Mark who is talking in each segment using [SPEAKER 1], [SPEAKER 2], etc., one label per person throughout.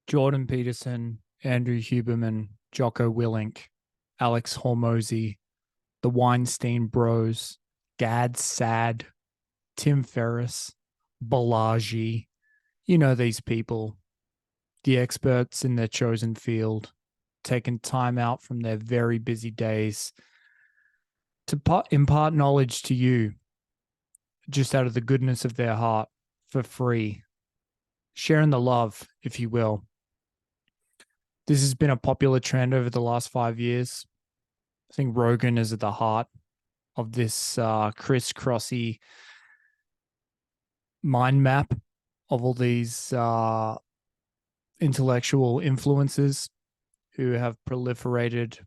[SPEAKER 1] Jordan Peterson, Andrew Huberman, Jocko Willink, Alex Hormozy, the Weinstein Bros, Gad Sad, Tim Ferriss, Balaji. You know these people, the experts in their chosen field, taking time out from their very busy days to impart knowledge to you just out of the goodness of their heart for free, sharing the love, if you will. This has been a popular trend over the last 5 years. I think Rogan is at the heart of this crisscrossy mind map of all these intellectual influences who have proliferated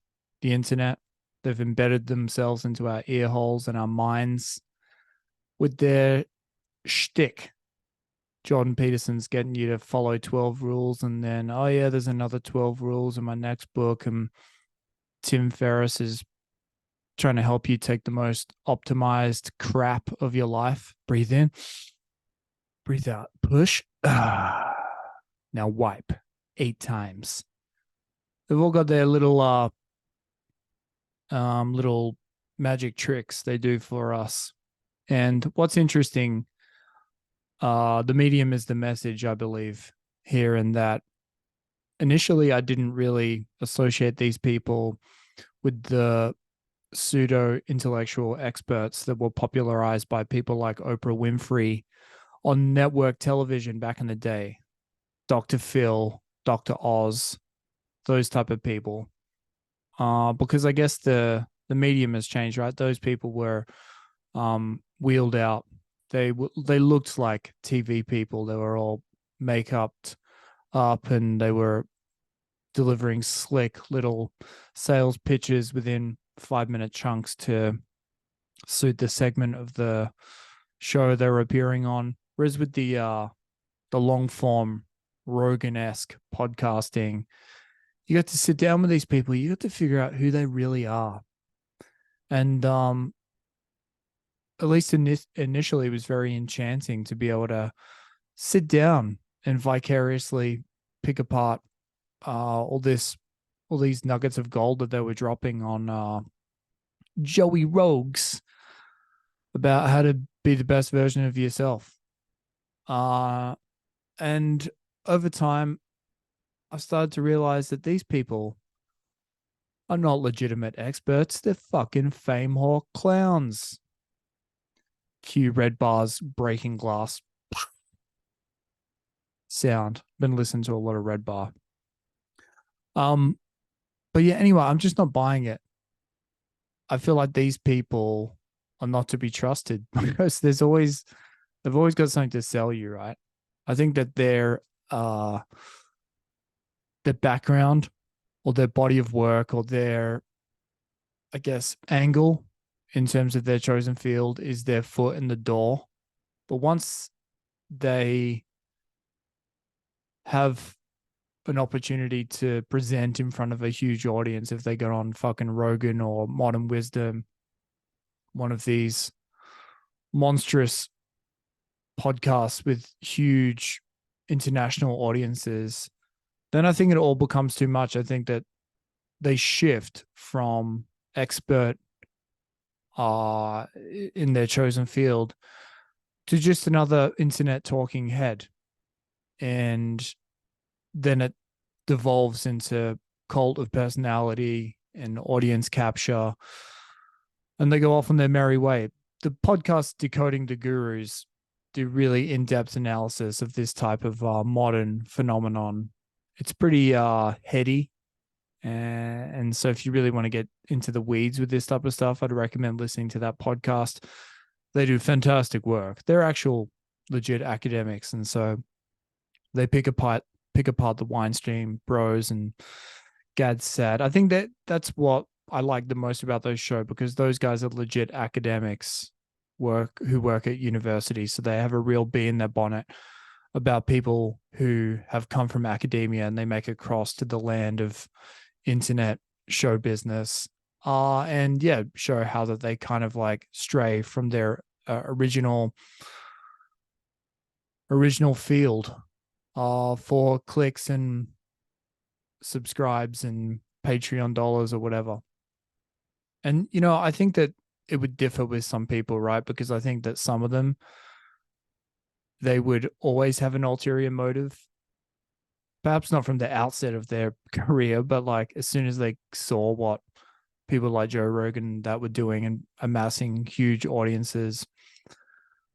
[SPEAKER 1] the internet. They've embedded themselves into our ear holes and our minds with their shtick. Jordan Peterson's getting you to follow 12 rules, and then, oh yeah, there's another 12 rules in my next book. And Tim Ferriss is trying to help you take the most optimized crap of your life. Breathe in, breathe out, push. Now wipe 8 times. They've all got their little magic tricks they do for us. And what's interesting, the medium is the message, I believe, here, and that initially I didn't really associate these people with the pseudo intellectual experts that were popularized by people like Oprah Winfrey on network television back in the day. Dr. Phil, Dr. Oz, those type of people. Because I guess the medium has changed, right? Those people were wheeled out. They looked like TV people. They were all make-upped up, and they were delivering slick little sales pitches within 5-minute chunks to suit the segment of the show they were appearing on. Whereas with the long form Rogan-esque podcasting, you got to sit down with these people. You got to figure out who they really are. And at least initially, it was very enchanting to be able to sit down and vicariously pick apart all these nuggets of gold that they were dropping on Joey Rogues about how to be the best version of yourself. And over time, I started to realize that these people are not legitimate experts. They're fucking fame whore clowns. Cue red bars breaking glass sound. Been listening to a lot of red bar. But yeah, anyway, I'm just not buying it. I feel like these people are not to be trusted because they've always got something to sell you, right? I think that their background or their body of work or their, I guess, angle in terms of their chosen field is their foot in the door. But once they have an opportunity to present in front of a huge audience, if they get on fucking Rogan or Modern Wisdom, one of these monstrous podcasts with huge international audiences, then I think it all becomes too much. I think that they shift from expert in their chosen field to just another internet talking head. And then it devolves into cult of personality and audience capture, and they go off on their merry way. The podcast Decoding the Gurus do really in-depth analysis of this type of modern phenomenon. It's pretty heady. And so if you really want to get into the weeds with this type of stuff, I'd recommend listening to that podcast. They do fantastic work. They're actual legit academics. And so they pick apart the Weinstein Bros and Gad Sad. I think that's what I like the most about those shows, because those guys are legit academics who work at university. So they have a real bee in their bonnet about people who have come from academia and they make a cross to the land of internet show business. And yeah, show how that they kind of like stray from their original field for clicks and subscribes and Patreon dollars or whatever. And, I think that it would differ with some people, right? Because I think that some of them, they would always have an ulterior motive. Perhaps not from the outset of their career, but like as soon as they saw what people like Joe Rogan that were doing and amassing huge audiences,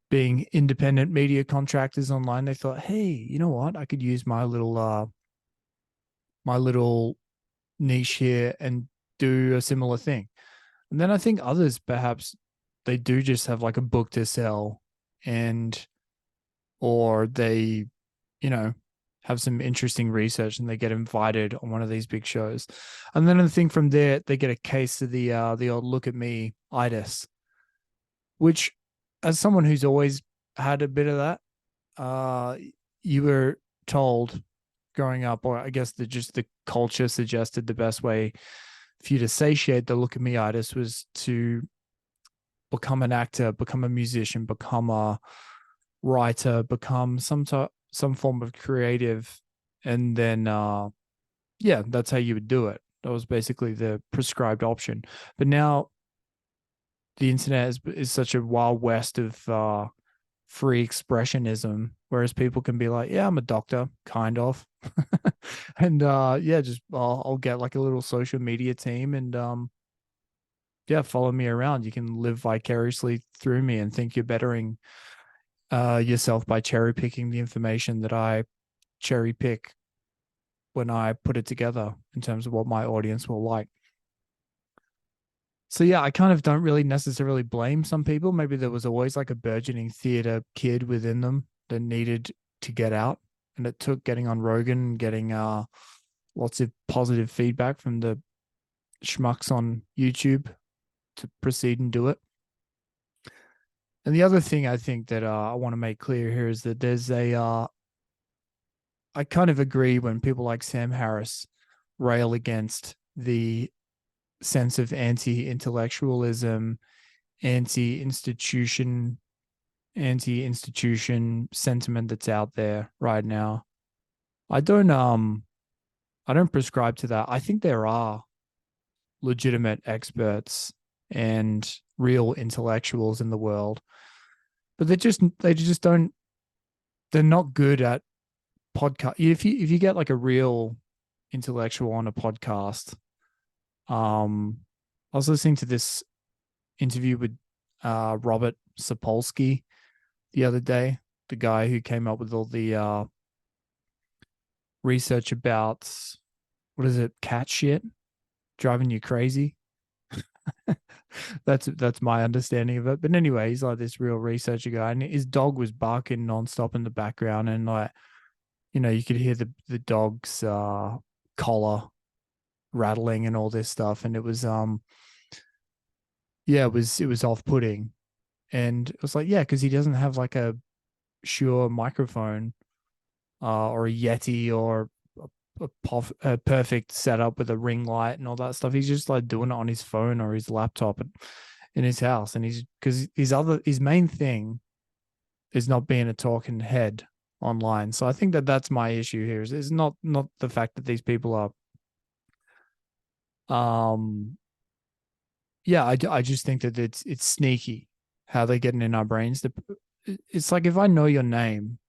[SPEAKER 1] being independent media contractors online, they thought, hey, you know what? I could use my little niche here and do a similar thing. And then I think others perhaps they do just have like a book to sell, and or they, you know, have some interesting research and they get invited on one of these big shows. And then I think from there they get a case of the old look at me itis, which as someone who's always had a bit of that, uh you were told growing up, or I guess the culture suggested the best way for you to satiate the look at me itis was to become an actor, become a musician, become a writer, become some form of creative, and then yeah, that's how you would do it. That was basically the prescribed option. But now the internet is such a wild west of free expressionism, whereas people can be like, yeah, I'm a doctor, kind of. And yeah, just I'll get like a little social media team and yeah, follow me around. You can live vicariously through me and think you're bettering yourself by cherry picking the information that I cherry pick when I put it together in terms of what my audience will like. So yeah, I kind of don't really necessarily blame some people. Maybe there was always like a burgeoning theater kid within them that needed to get out, and it took getting on Rogan, getting lots of positive feedback from the schmucks on YouTube to proceed and do it. And the other thing I think that I want to make clear here is that there's I kind of agree when people like Sam Harris rail against the sense of anti-intellectualism, anti-institution, anti-institution sentiment that's out there right now. I don't I don't prescribe to that. I think there are legitimate experts and real intellectuals in the world, but they just don't they're not good at podcast. If you get like a real intellectual on a podcast, I was listening to this interview with Robert Sapolsky the other day, the guy who came up with all the research about what is it, cat shit driving you crazy. That's my understanding of it. But anyway, he's like this real researcher guy, and his dog was barking nonstop in the background, and like you could hear the dog's collar rattling and all this stuff, and it was yeah, it was off putting, and it was like yeah, because he doesn't have like a Shure microphone or a Yeti or a perfect setup with a ring light and all that stuff. He's just like doing it on his phone or his laptop in his house, and he's because his main thing is not being a talking head online. So I think that that's my issue here. Is not the fact that these people are yeah, I just think that it's sneaky how they're getting in our brains. It's like if I know your name,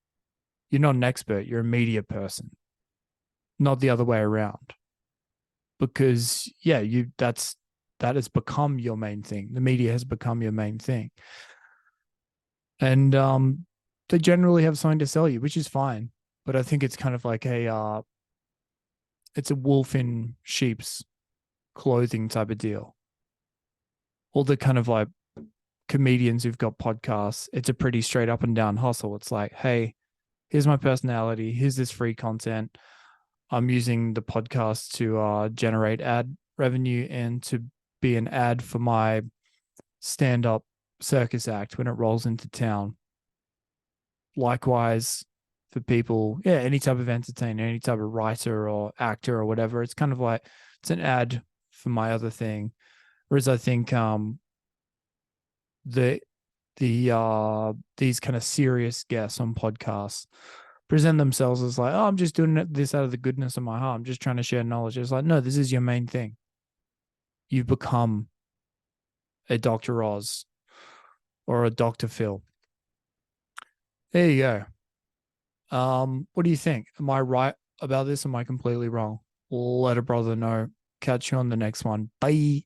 [SPEAKER 1] you're not an expert, you're a media person, not the other way around. Because yeah, that has become your main thing. The media has become your main thing. And they generally have something to sell you, which is fine. But I think it's kind of like it's a wolf in sheep's clothing type of deal. All the kind of like comedians who've got podcasts, it's a pretty straight up and down hustle. It's like, hey, here's my personality, here's this free content. I'm using the podcast to generate ad revenue and to be an ad for my stand-up circus act when it rolls into town. Likewise, for people, yeah, any type of entertainer, any type of writer or actor or whatever, it's kind of like it's an ad for my other thing. Whereas I think the these kind of serious guests on podcasts, present themselves as like, oh, I'm just doing this out of the goodness of my heart. I'm just trying to share knowledge. It's like, no, this is your main thing. You've become a Dr. Oz or a Dr. Phil. There you go. What do you think? Am I right about this? Am I completely wrong? Let a brother know. Catch you on the next one. Bye.